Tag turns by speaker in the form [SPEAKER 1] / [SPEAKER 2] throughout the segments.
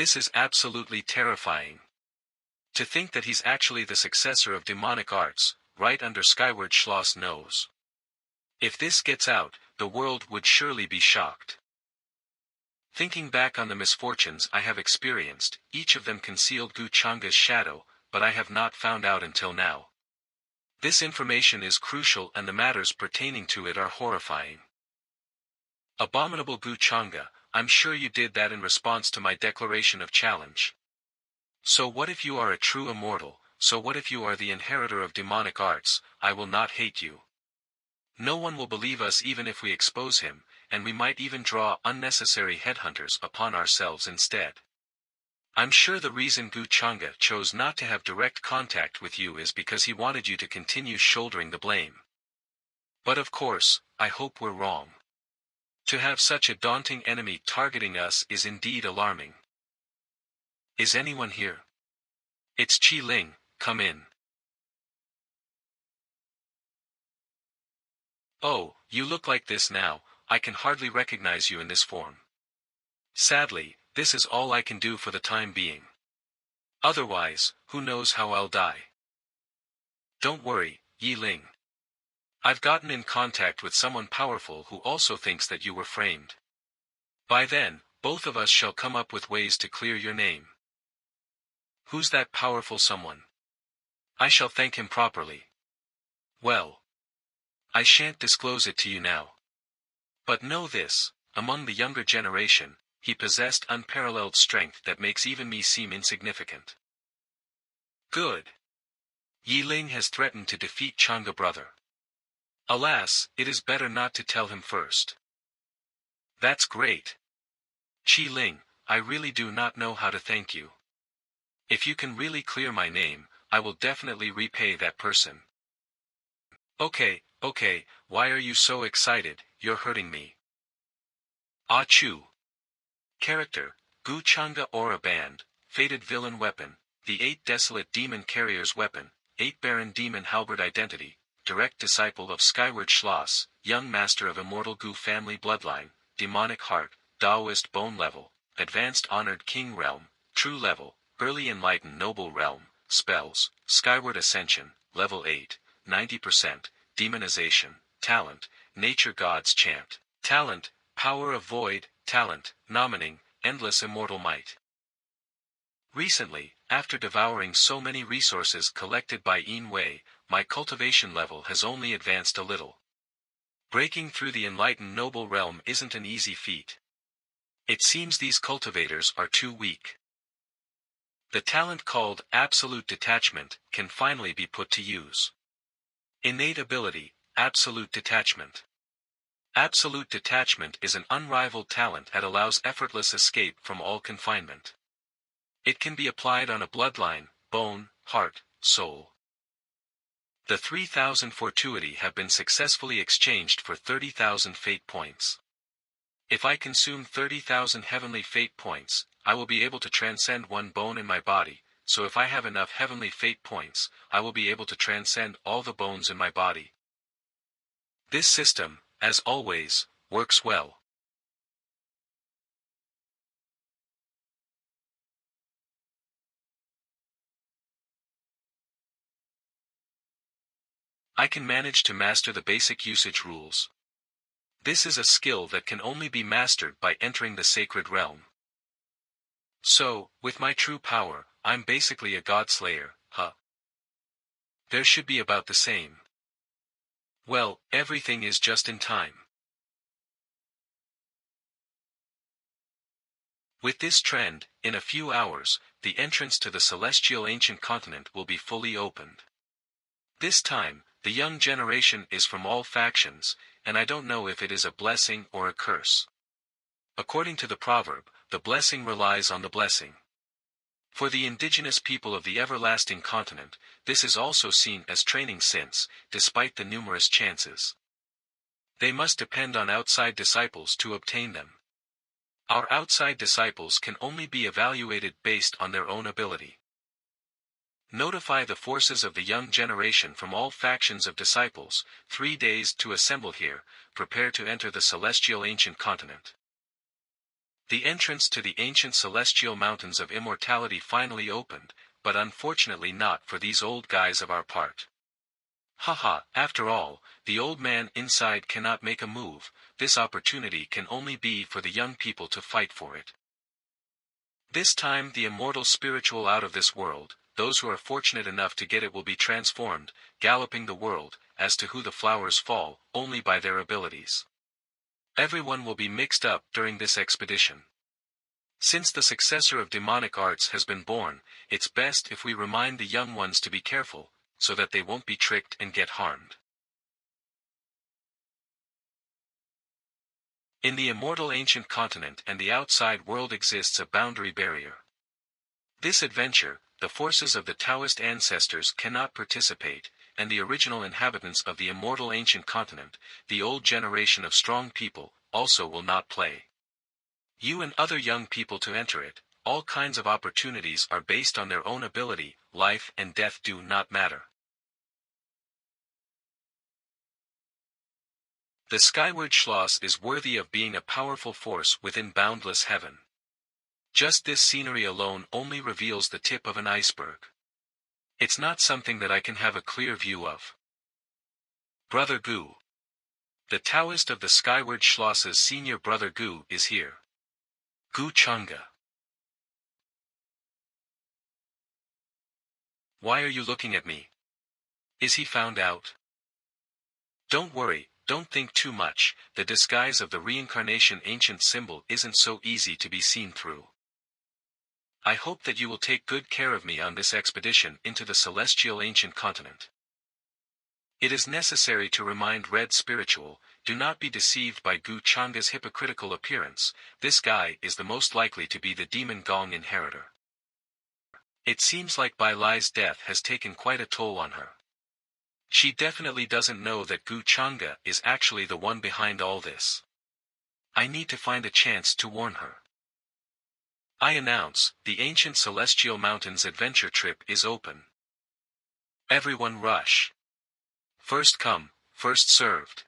[SPEAKER 1] This is absolutely terrifying. To think that he's actually the successor of demonic arts, right under Skyward Schloss' nose. If this gets out, the world would surely be shocked. Thinking back on the misfortunes I have experienced, each of them concealed Gu Changa's shadow, but I have not found out until now. This information is crucial and the matters pertaining to it are horrifying. Abominable Gu Changa, I'm sure you did that in response to my declaration of challenge. So what if you are a true immortal, so what if you are the inheritor of demonic arts? I will not hate you. No one will believe us even if we expose him, and we might even draw unnecessary headhunters upon ourselves instead. I'm sure the reason Gu Changa chose not to have direct contact with you is because he wanted you to continue shouldering the blame. But of course, I hope we're wrong. To have such a daunting enemy targeting us is indeed alarming. Is anyone here? It's Qi Ling, come in. Oh, you look like this now, I can hardly recognize you in this form. Sadly, this is all I can do for the time being. Otherwise, who knows how I'll die. Don't worry, Yi Ling. I've gotten in contact with someone powerful who also thinks that you were framed. By then, both of us shall come up with ways to clear your name. Who's that powerful someone? I shall thank him properly. Well, I shan't disclose it to you now. But know this, among the younger generation, he possessed unparalleled strength that makes even me seem insignificant. Good. Yi Ling has threatened to defeat Changa brother. Alas, it is better not to tell him first. That's great. Qi Ling, I really do not know how to thank you. If you can really clear my name, I will definitely repay that person. Okay, why are you so excited? You're hurting me. Ah Chu. Character, Gu Changa Aura Band, Fated Villain Weapon, the 8 Desolate Demon Carrier's Weapon, 8 Baron Demon Halberd Identity, Direct Disciple of Skyward Schloss, Young Master of Immortal Gu Family Bloodline, Demonic Heart, Taoist Bone Level, Advanced Honored King Realm, True Level, Early Enlightened Noble Realm, Spells, Skyward Ascension, Level 8, 90%, Demonization, Talent, Nature God's Chant, Talent, Power of Void, Talent, Nominating, Endless Immortal Might. Recently, after devouring so many resources collected by Yin Wei, my cultivation level has only advanced a little. Breaking through the enlightened noble realm isn't an easy feat. It seems these cultivators are too weak. The talent called Absolute Detachment can finally be put to use. Innate ability, Absolute Detachment. Absolute Detachment is an unrivaled talent that allows effortless escape from all confinement. It can be applied on a bloodline, bone, heart, soul. The 3,000 fortuity have been successfully exchanged for 30,000 fate points. If I consume 30,000 heavenly fate points, I will be able to transcend one bone in my body, so if I have enough heavenly fate points, I will be able to transcend all the bones in my body. This system, as always, works well. I can manage to master the basic usage rules. This is a skill that can only be mastered by entering the sacred realm. So, with my true power, I'm basically a god slayer, huh? There should be about the same. Well, everything is just in time. With this trend, in a few hours, the entrance to the celestial ancient continent will be fully opened. This time, the young generation is from all factions, and I don't know if it is a blessing or a curse. According to the proverb, the blessing relies on the blessing. For the indigenous people of the everlasting continent, this is also seen as training since, despite the numerous chances, they must depend on outside disciples to obtain them. Our outside disciples can only be evaluated based on their own ability. Notify the forces of the young generation from all factions of disciples, 3 days to assemble here, prepare to enter the celestial ancient continent. The entrance to the ancient celestial mountains of immortality finally opened, but unfortunately not for these old guys of our part. Haha, after all, the old man inside cannot make a move, this opportunity can only be for the young people to fight for it. This time the immortal spiritual out of this world, those who are fortunate enough to get it will be transformed, galloping the world, as to who the flowers fall, only by their abilities. Everyone will be mixed up during this expedition. Since the successor of demonic arts has been born, it's best if we remind the young ones to be careful, so that they won't be tricked and get harmed. In the immortal ancient continent and the outside world exists a boundary barrier. This adventure, the forces of the Taoist ancestors cannot participate, and the original inhabitants of the immortal ancient continent, the old generation of strong people, also will not play. You and other young people to enter it, all kinds of opportunities are based on their own ability, life and death do not matter. The skyward Schloss is worthy of being a powerful force within boundless heaven. Just this scenery alone only reveals the tip of an iceberg. It's not something that I can have a clear view of. Brother Gu. The Taoist of the Skyward Schloss's senior brother Gu is here. Gu Changa. Why are you looking at me? Is he found out? Don't worry, don't think too much, the disguise of the reincarnation ancient symbol isn't so easy to be seen through. I hope that you will take good care of me on this expedition into the celestial ancient continent. It is necessary to remind Red Spiritual, do not be deceived by Gu Changa's hypocritical appearance, this guy is the most likely to be the demon Gong inheritor. It seems like Bai Lai's death has taken quite a toll on her. She definitely doesn't know that Gu Changa is actually the one behind all this. I need to find a chance to warn her. I announce, the ancient celestial mountains adventure trip is open. Everyone rush. First come, first served.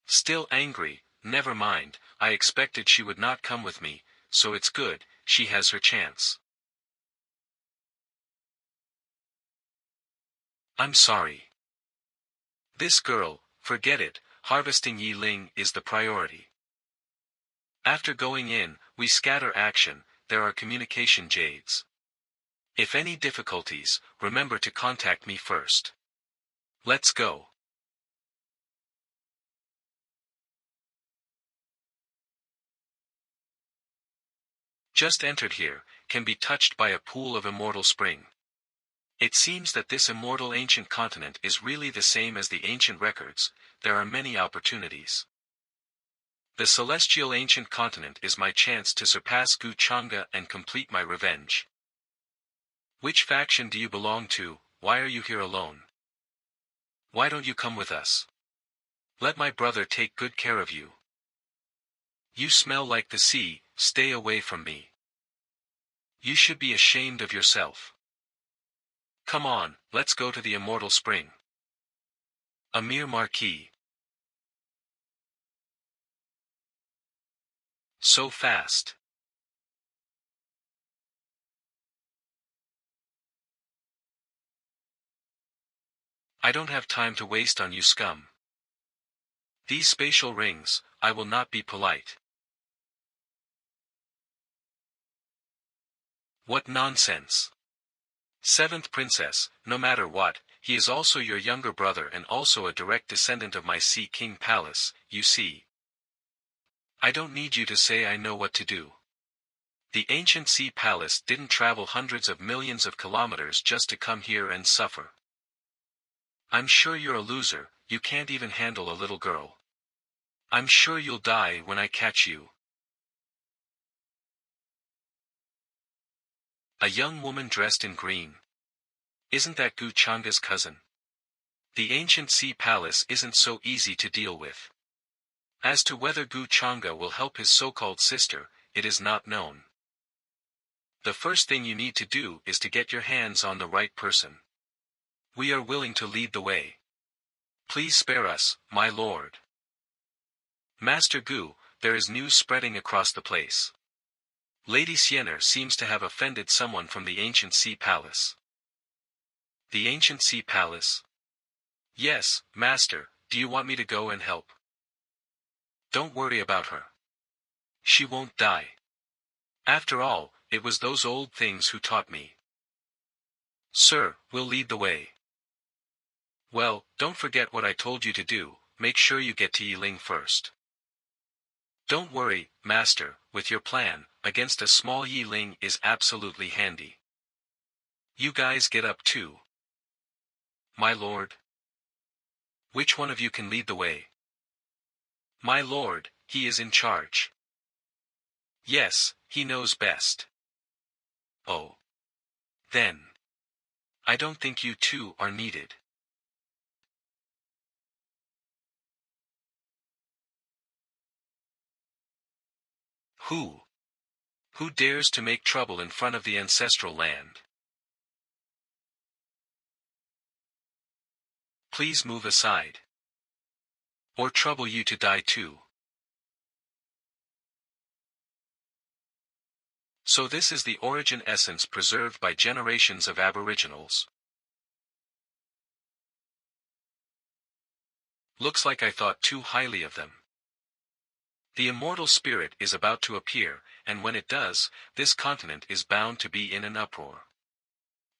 [SPEAKER 1] Still angry, never mind, I expected she would not come with me, so it's good, she has her chance. I'm sorry. This girl, forget it, harvesting Yi Ling is the priority. After going in, we scatter action, there are communication jades. If any difficulties, remember to contact me first. Let's go. Just entered here, can be touched by a pool of immortal spring. It seems that this immortal ancient continent is really the same as the ancient records, there are many opportunities. The celestial ancient continent is my chance to surpass Gu Changa and complete my revenge. Which faction do you belong to? Why are you here alone? Why don't you come with us? Let my brother take good care of you. You smell like the sea, stay away from me. You should be ashamed of yourself. Come on, let's go to the immortal spring. Amir Marquis. So fast. I don't have time to waste on you scum. These spatial rings, I will not be polite. What nonsense. Seventh princess, no matter what, he is also your younger brother and also a direct descendant of my Sea King Palace, you see. I don't need you to say I know what to do. The ancient Sea Palace didn't travel hundreds of millions of kilometers just to come here and suffer. I'm sure you're a loser, you can't even handle a little girl. I'm sure you'll die when I catch you. A young woman dressed in green. Isn't that Gu Changa's cousin? The ancient Sea Palace isn't so easy to deal with. As to whether Gu Changa will help his so-called sister, it is not known. The first thing you need to do is to get your hands on the right person. We are willing to lead the way. Please spare us, my lord. Master Gu, there is news spreading across the place. Lady Sienner seems to have offended someone from the ancient sea palace. The ancient sea palace? Yes, Master, do you want me to go and help? Don't worry about her. She won't die. After all, it was those old things who taught me. Sir, we'll lead the way. Well, don't forget what I told you to do, make sure you get to Yiling first. Don't worry, Master, with your plan, against a small Yiling is absolutely handy. You guys get up too. My lord. Which one of you can lead the way? My lord, he is in charge. Yes, he knows best. Oh. Then. I don't think you two are needed. Who dares to make trouble in front of the ancestral land? Please move aside. Or trouble you to die too. So this is the origin essence preserved by generations of aboriginals. Looks like I thought too highly of them. The immortal spirit is about to appear, and when it does, this continent is bound to be in an uproar.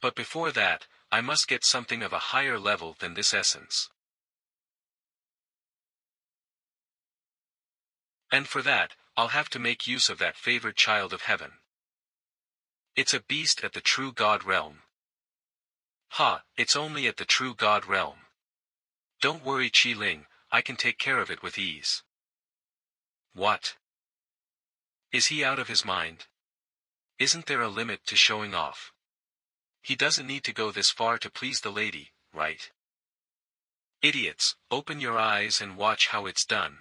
[SPEAKER 1] But before that, I must get something of a higher level than this essence. And for that, I'll have to make use of that favored child of heaven. It's a beast at the true God realm. Ha, it's only at the true God realm. Don't worry, Qi Ling, I can take care of it with ease. What? Is he out of his mind? Isn't there a limit to showing off? He doesn't need to go this far to please the lady, right? Idiots, open your eyes and watch how it's done.